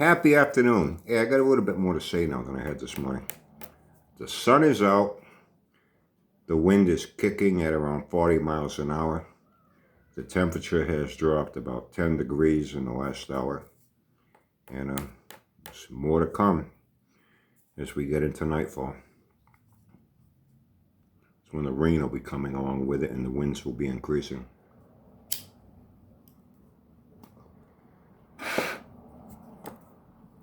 Happy afternoon. Hey, I got a little bit more to say now than I had this morning. The sun is out. The wind is kicking at around 40 miles an hour. The temperature has dropped about 10 degrees in the last hour. And there's more to come as we get into nightfall. It's when the rain will be coming along with it and the winds will be increasing.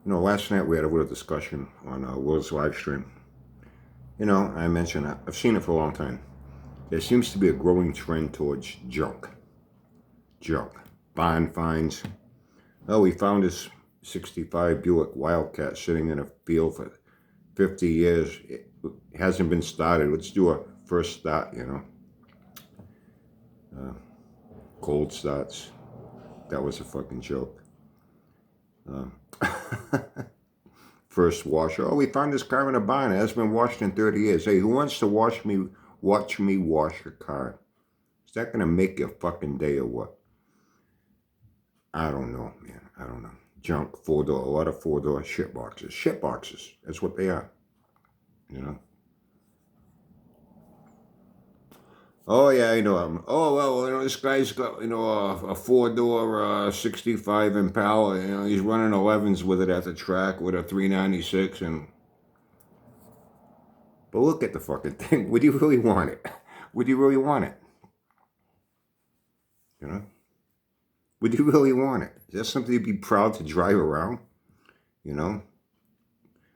You know, last night we had a little discussion on Will's live stream. You know, I mentioned, I've seen it for a long time. There seems to be a growing trend towards junk. Bond finds. Oh, we found this 65 Buick Wildcat sitting in a field for 50 years. It hasn't been started. Let's do a first start, you know. Cold starts. That was a fucking joke. First washer. Oh, we found this car in a barn. It hasn't been washed in 30 years. Hey, who wants to watch me wash a car? Is that going to make your fucking day or what? I don't know, man. I don't know. Junk, four-door, a lot of four-door shit boxes. Shit boxes. That's what they are. You know? Oh, yeah, I know. Oh, well, you know, this guy's got, you know, a four-door 65 Impala. You know, he's running 11s with it at the track with a 396. But look at the fucking thing. Would you really want it? Would you really want it? You know? Would you really want it? Is that something you'd be proud to drive around? You know?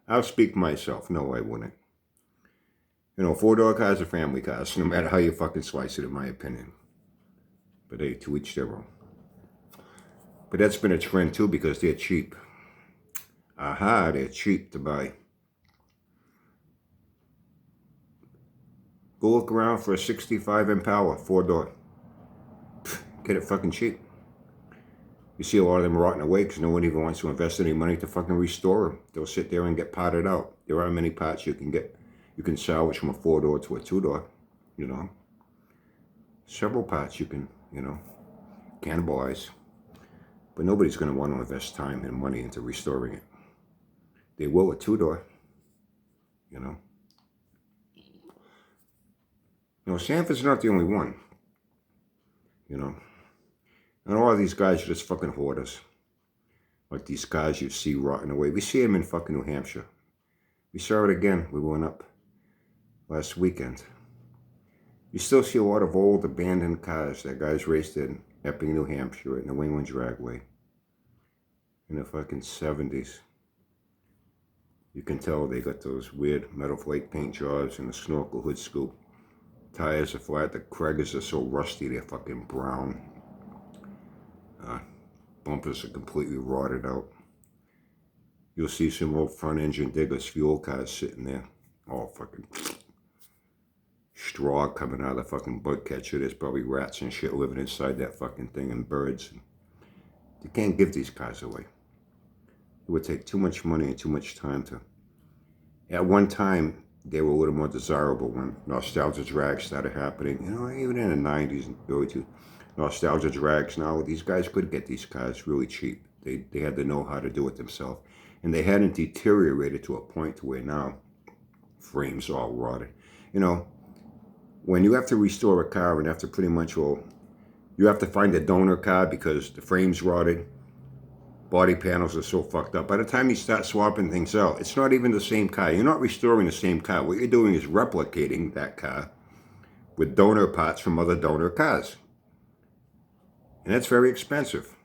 I'll speak for myself. No, I wouldn't. You know, four-door cars are family cars, no matter how you fucking slice it, in my opinion. But hey, to each their own. But that's been a trend too because they're cheap. Aha, they're cheap to buy. Go look around for a 65 Impala, four-door. Get it fucking cheap. You see a lot of them rotting away because no one even wants to invest any money to fucking restore them. They'll sit there and get potted out. There are many parts you can get. You can salvage from a four-door to a two-door, you know. Several parts you can, you know, cannibalize. But nobody's going to want to invest time and money into restoring it. They will a two-door, you know. You know, Sanford's not the only one, you know. And all of these guys are just fucking hoarders. Like these guys you see rotting away. We see them in fucking New Hampshire. We saw it again. We went up last weekend. You still see a lot of old abandoned cars that guys raced in Epping, New Hampshire at New England Dragway in the fucking 70s. You can tell they got those weird metal flake paint jobs and the snorkel hood scoop. Tires are flat. The Craigers are so rusty they're fucking brown. Bumpers are completely rotted out. You'll see some old front engine diggers, fuel cars sitting there. All fucking straw coming out of the fucking bug catcher. There's probably rats and shit living inside that fucking thing and birds. You can't give these cars away. It would take too much money and too much time to. At one time, they were a little more desirable when nostalgia drags started happening. You know, even in the 90s and early 2000s. Nostalgia drags now. These guys could get these cars really cheap. They had to know how to do it themselves. And they hadn't deteriorated to a point to where now frames are all rotted. You know, when you have to restore a car and have to pretty much, well, you have to find a donor car because the frame's rotted, body panels are so fucked up. By the time you start swapping things out, it's not even the same car. You're not restoring the same car. What you're doing is replicating that car with donor parts from other donor cars. And that's very expensive.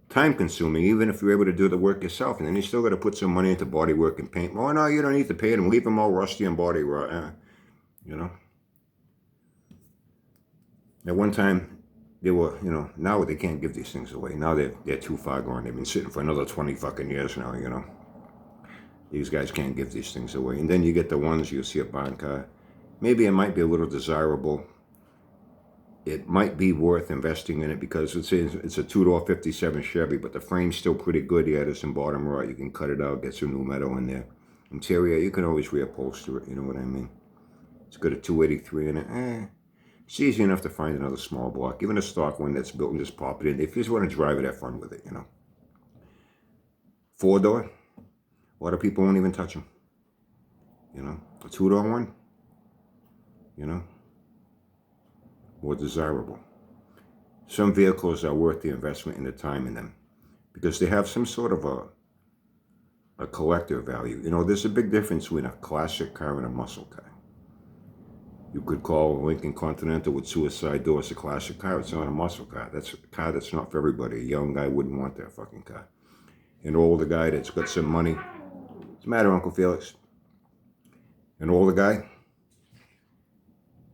Time consuming, even if you're able to do the work yourself. And then you still got to put some money into body work and paint. Oh, no, you don't need to paint them. Leave them all rusty and body rot. You know? At one time, they were, you know, now they can't give these things away. Now they're too far gone. They've been sitting for another 20 fucking years now, you know. These guys can't give these things away. And then you get the ones you see a bond car. Maybe it might be a little desirable. It might be worth investing in it because it's a two-door 57 Chevy, but the frame's still pretty good. Yeah, there's some bottom rot. You can cut it out, get some new metal in there. Interior, you can always reupholster it, you know what I mean? It's got a 283 in it. It's easy enough to find another small block. Even a stock one that's built and just pop it in. If you just want to drive it, have fun with it, you know. 4-door, a lot of people won't even touch them. You know, a 2-door one, you know, more desirable. Some vehicles are worth the investment and the time in them because they have some sort of a collector value. You know, there's a big difference between a classic car and a muscle car. You could call a Lincoln Continental with suicide doors a classic car. It's not a muscle car. That's a car that's not for everybody. A young guy wouldn't want that fucking car. An older guy that's got some money. What's the matter, Uncle Felix? An older guy,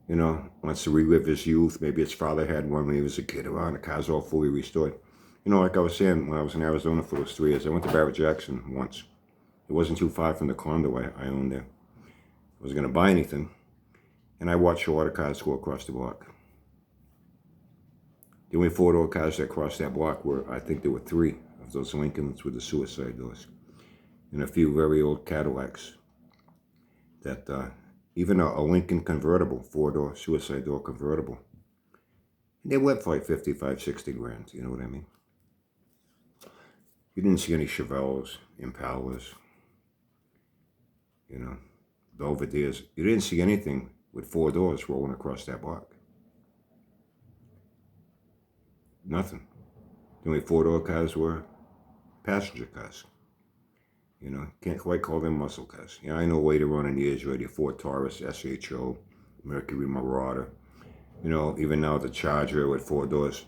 you know, wants to relive his youth. Maybe his father had one when he was a kid around. The car's all fully restored. You know, like I was saying, when I was in Arizona for those 3 years, I went to Barrett Jackson once. It wasn't too far from the condo I owned there. I wasn't going to buy anything. And I watched a lot of cars go across the block. The only 4-door cars that crossed that block were, I think there were 3 of those Lincolns with the suicide doors. And a few very old Cadillacs. That, even a Lincoln convertible, 4-door suicide door convertible. They went for like 55, 60 grand, you know what I mean? You didn't see any Chevelles, Impalas, you know, Belvederes. You didn't see anything with 4 doors rolling across that block. Nothing. The only 4-door cars were passenger cars. You know, can't quite call them muscle cars. Yeah, I know later on in the years you had your Ford Taurus, SHO, Mercury Marauder. You know, even now the Charger with 4 doors.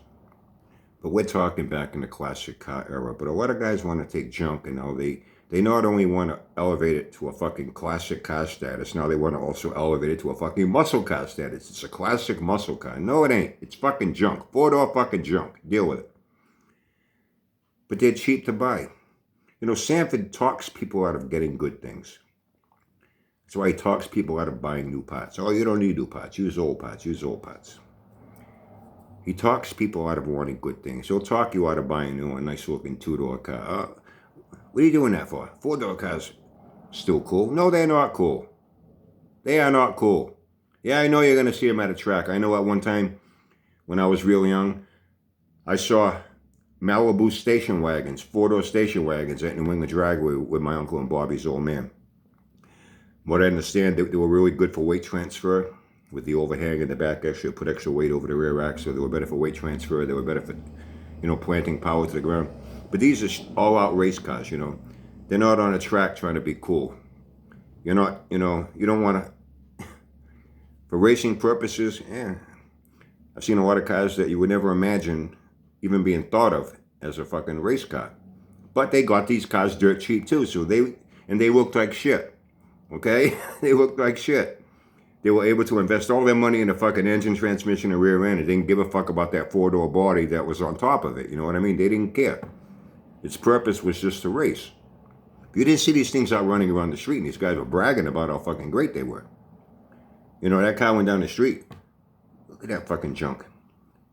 But we're talking back in the classic car era. But a lot of guys want to take junk, and now they not only want to elevate it to a fucking classic car status, now they want to also elevate it to a fucking muscle car status. It's a classic muscle car. No, it ain't. It's fucking junk. 4-door fucking junk. Deal with it. But they're cheap to buy. You know, Sanford talks people out of getting good things. That's why he talks people out of buying new parts. Oh, you don't need new parts. Use old parts. Use old parts. He talks people out of wanting good things. He'll talk you out of buying a nice looking 2-door car. What are you doing that for? 4-door cars still cool? No, they're not cool. They are not cool. Yeah, I know you're going to see them at a track. I know at one time when I was real young, I saw Malibu station wagons, 4-door station wagons at New England Dragway with my uncle and Bobby's old man. What I understand, they were really good for weight transfer. With the overhang in the back, actually put extra weight over the rear axle. They were better for weight transfer. They were better for, you know, planting power to the ground. But these are all-out race cars, you know. They're not on a track trying to be cool. You're not, you know, you don't want to, for racing purposes, I've seen a lot of cars that you would never imagine even being thought of as a fucking race car. But they got these cars dirt cheap too, so they looked like shit, okay? They looked like shit. They were able to invest all their money in the fucking engine, transmission, and rear end. They didn't give a fuck about that 4-door body that was on top of it. You know what I mean? They didn't care. Its purpose was just to race. You didn't see these things out running around the street, and these guys were bragging about how fucking great they were. You know, that car went down the street. Look at that fucking junk.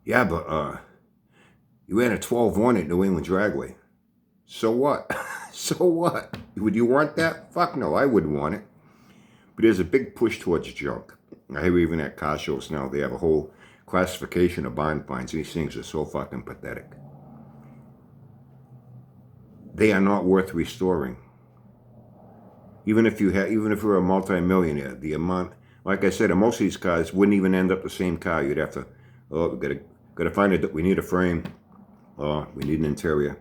Yeah, but you ran a 12-1 at New England Dragway. So what? So what? Would you want that? Fuck no, I wouldn't want it. But there's a big push towards junk. I hear even at car shows now, they have a whole classification of bond finds. These things are so fucking pathetic. They are not worth restoring. Even if you're a multi-millionaire, the amount, like I said, most of these cars wouldn't even end up the same car. You'd have to, gotta find it. We need a frame. We need an interior.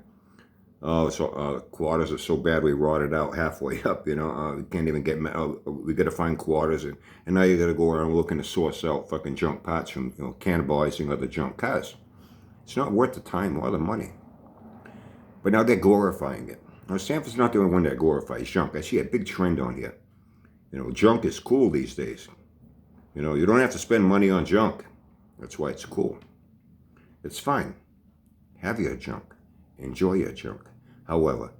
Quarters are so badly rotted out halfway up, you know, we can't even get, we got to find quarters, and now you got to go around looking to source out fucking junk parts from, you know, cannibalizing other junk cars. It's not worth the time or the money. But now they're glorifying it. Now, Sanford's not the only one that glorifies junk. I see a big trend on here. You know, junk is cool these days. You know, you don't have to spend money on junk. That's why it's cool. It's fine. Have your junk. Enjoy your junk. However,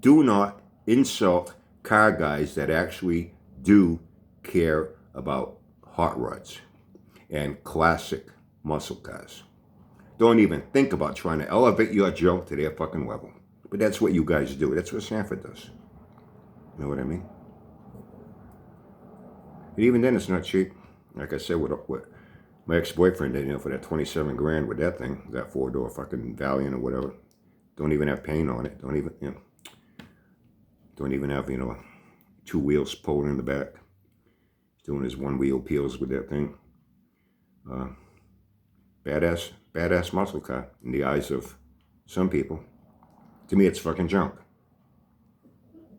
do not insult car guys that actually do care about hot rods and classic muscle cars. Don't even think about trying to elevate your junk to their fucking level. But that's what you guys do. That's what Sanford does. You know what I mean? And even then, it's not cheap. Like I said, with my ex-boyfriend did, you know, for that 27 grand with that thing, that 4-door fucking Valiant or whatever. Don't even have paint on it. Don't even, you know. Don't even have, 2 wheels pulling in the back. He's doing his 1-wheel peels with that thing. Badass muscle car in the eyes of some people. To me, it's fucking junk.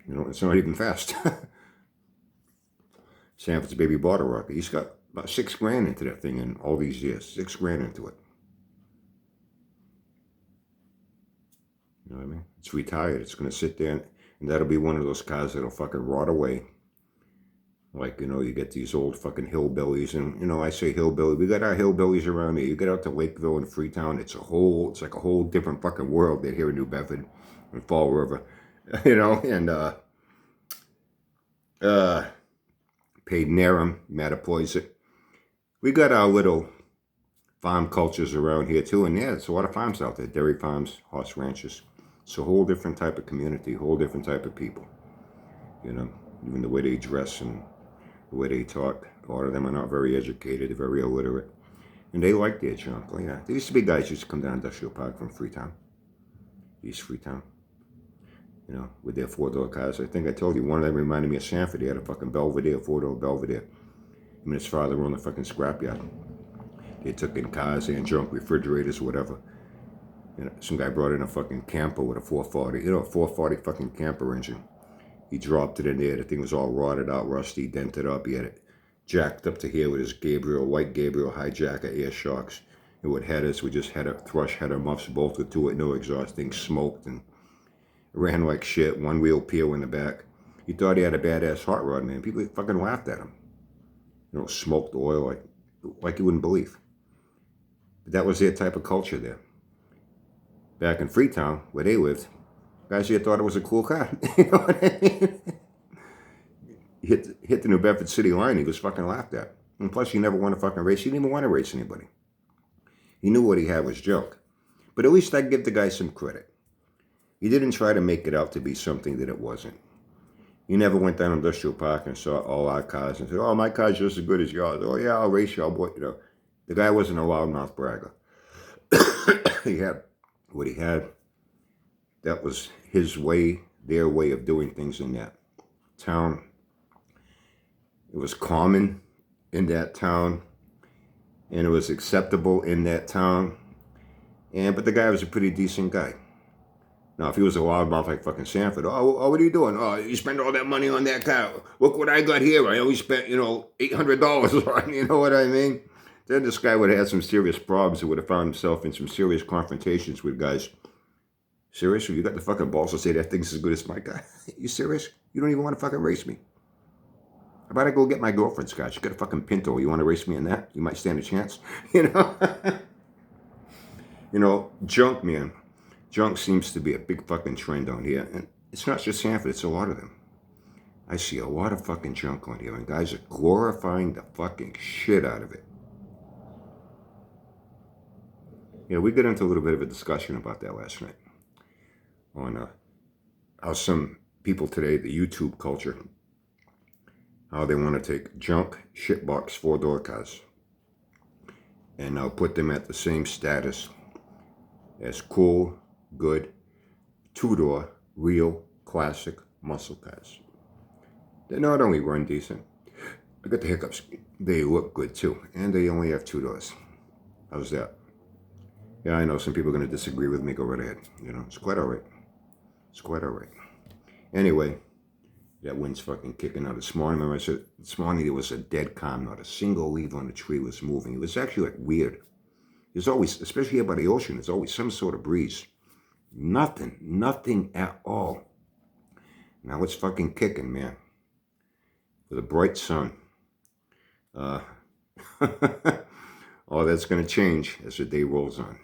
It's not even fast. Sanford's baby bought a rocket. He's got about $6,000 into that thing in all these years. $6,000 into it. You know what I mean? It's retired. It's going to sit there, and that'll be one of those cars that'll fucking rot away. Like, you get these old fucking hillbillies, and, I say hillbilly. We got our hillbillies around here. You get out to Lakeville and Freetown, it's like a whole different fucking world there here in New Bedford and Fall River, and, Paid Narrum, Mattapoisett. We got our little farm cultures around here too, and yeah, there's a lot of farms out there, dairy farms, horse ranches. It's a whole different type of community, a whole different type of people, even the way they dress and the way they talk. A lot of them are not very educated, they're very illiterate, and they like their junk. Yeah, there used to be guys who used to come down Industrial Park from Freetown, East Freetown, with their 4-door cars. I think I told you, one of them reminded me of Sanford. He had a fucking Belvedere, 4-door Belvedere. Him and his father owned a fucking scrapyard. They took in cars and junk, refrigerators, whatever. Some guy brought in a fucking camper with a 440, a 440 fucking camper engine. He dropped it in there. The thing was all rotted out, rusty, dented up. He had it jacked up to here with his white Gabriel hijacker air shocks. And with headers, we just had a thrush header muffs bolted to it, no exhaust, thing smoked and ran like shit, 1-wheel peel in the back. He thought he had a badass hot rod, man. People fucking laughed at him. Smoked oil like you wouldn't believe. But that was their type of culture there. Back in Freetown, where they lived, guys here thought it was a cool car. You know what I mean? Hit the New Bedford City line, he was fucking laughed at. And plus, he never won a fucking race. He didn't even want to race anybody. He knew what he had was junk. But at least I give the guy some credit. He didn't try to make it out to be something that it wasn't. He never went down Industrial Park and saw all our cars and said, oh, my car's just as good as yours. Oh, yeah, I'll race you. The guy wasn't a loudmouth bragger. He had what he had. That was his way, their way of doing things in that town. It was common in that town, and it was acceptable in that town. But the guy was a pretty decent guy. Now, if he was a loudmouth like fucking Sanford, oh, what are you doing? Oh, you spend all that money on that car. Look what I got here. I only spent, $800 on, you know what I mean? Then this guy would have had some serious problems. He would have found himself in some serious confrontations with guys. Seriously? You got the fucking balls to say that thing's as good as my car? You serious? You don't even want to fucking race me? How about I go get my girlfriend's car? She got a fucking Pinto. You want to race me in that? You might stand a chance. Junk, man. Junk seems to be a big fucking trend on here. And it's not just Sanford, it's a lot of them. I see a lot of fucking junk on here, and guys are glorifying the fucking shit out of it. We got into a little bit of a discussion about that last night. On how some people today, the YouTube culture, how they want to take junk, shitbox, 4-door cars and now put them at the same status as cool, good, 2-door, real, classic muscle cars. They not only run decent, I got the hiccups, they look good too, and they only have 2 doors. How's that? Yeah, I know some people are going to disagree with me. Go right ahead. It's quite all right. It's quite all right. Anyway, that wind's fucking kicking out. This morning, remember I said, this morning there was a dead calm. Not a single leaf on the tree was moving. It was actually like weird. There's always, especially here by the ocean, there's always some sort of breeze. Nothing at all. Now it's fucking kicking, man. With a bright sun. All that's going to change as the day rolls on.